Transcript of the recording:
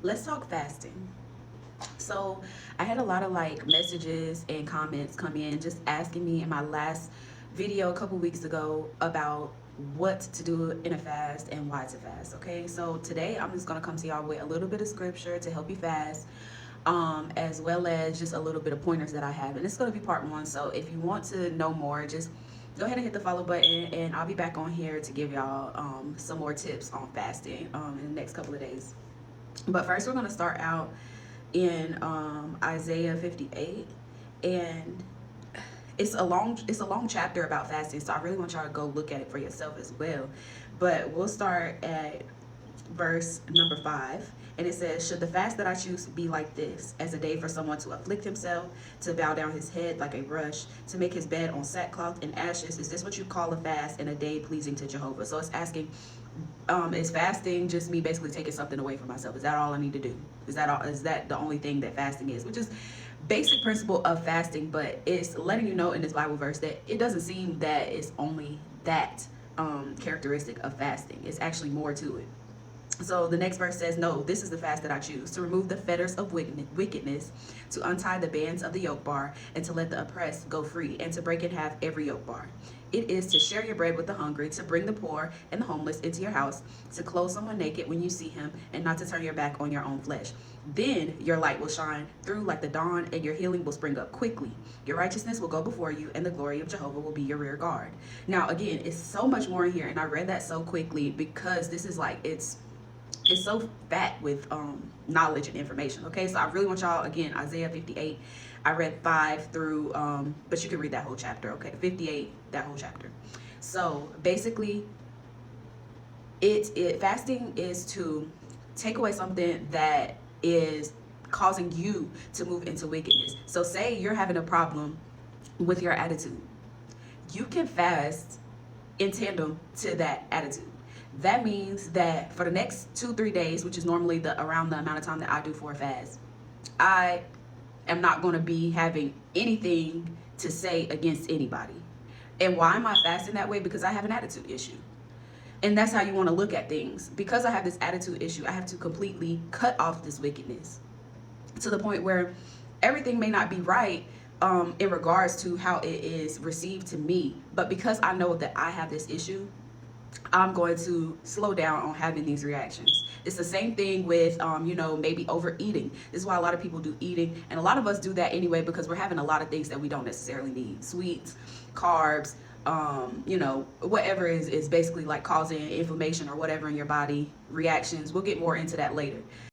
Let's talk fasting. So I had a lot of like messages and comments come in just asking me in my last video a couple weeks ago about what to do in a fast and why to fast. Okay, so today I'm just gonna come to y'all with a little bit of scripture to help you fast, as well as just a little bit of pointers that I have, and it's gonna be part one. So if you want to know more, just go ahead and hit the follow button, and I'll be back on here to give y'all some more tips on fasting in the next couple of days. But first, we're gonna start out in Isaiah 58, and it's a long chapter about fasting, so I really want y'all to go look at it for yourself as well. But we'll start at verse number 5, and it says, should the fast that I choose be like this, as a day for someone to afflict himself, to bow down his head like a rush, to make his bed on sackcloth and ashes? Is this what you call a fast and a day pleasing to Jehovah? So it's asking, is fasting just me basically taking something away from myself? Is that all I need to do? Is that the only thing that fasting is? Which is basic principle of fasting, but it's letting you know in this Bible verse that it doesn't seem that it's only that characteristic of fasting. It's actually more to it. So the next verse says, no, this is the fast that I choose, to remove the fetters of wickedness, to untie the bands of the yoke bar, and to let the oppressed go free, and to break in half every yoke bar. It is to share your bread with the hungry, to bring the poor and the homeless into your house, to clothe someone naked when you see him, and not to turn your back on your own flesh. Then your light will shine through like the dawn, and your healing will spring up quickly. Your righteousness will go before you, and the glory of Jehovah will be your rear guard. Now, again, it's so much more in here, and I read that so quickly because this is like, it's so fat with knowledge and information. Okay, so I really want y'all, again, Isaiah 58, I read 5 through but you can read that whole chapter. Okay, 58, that whole chapter. So basically, it fasting is to take away something that is causing you to move into wickedness. So say you're having a problem with your attitude, you can fast in tandem to that attitude. That means that for the next 2-3 days, which is normally the around the amount of time that I do for a fast, I am not going to be having anything to say against anybody. And why am I fasting that way? Because I have an attitude issue. And that's how you want to look at things. Because I have this attitude issue, I have to completely cut off this wickedness to the point where everything may not be right in regards to how it is received to me. But because I know that I have this issue, I'm going to slow down on having these reactions. It's the same thing with, maybe overeating. This is why a lot of people do eating. And a lot of us do that anyway because we're having a lot of things that we don't necessarily need. Sweets, carbs, whatever is basically like causing inflammation or whatever in your body, reactions. We'll get more into that later.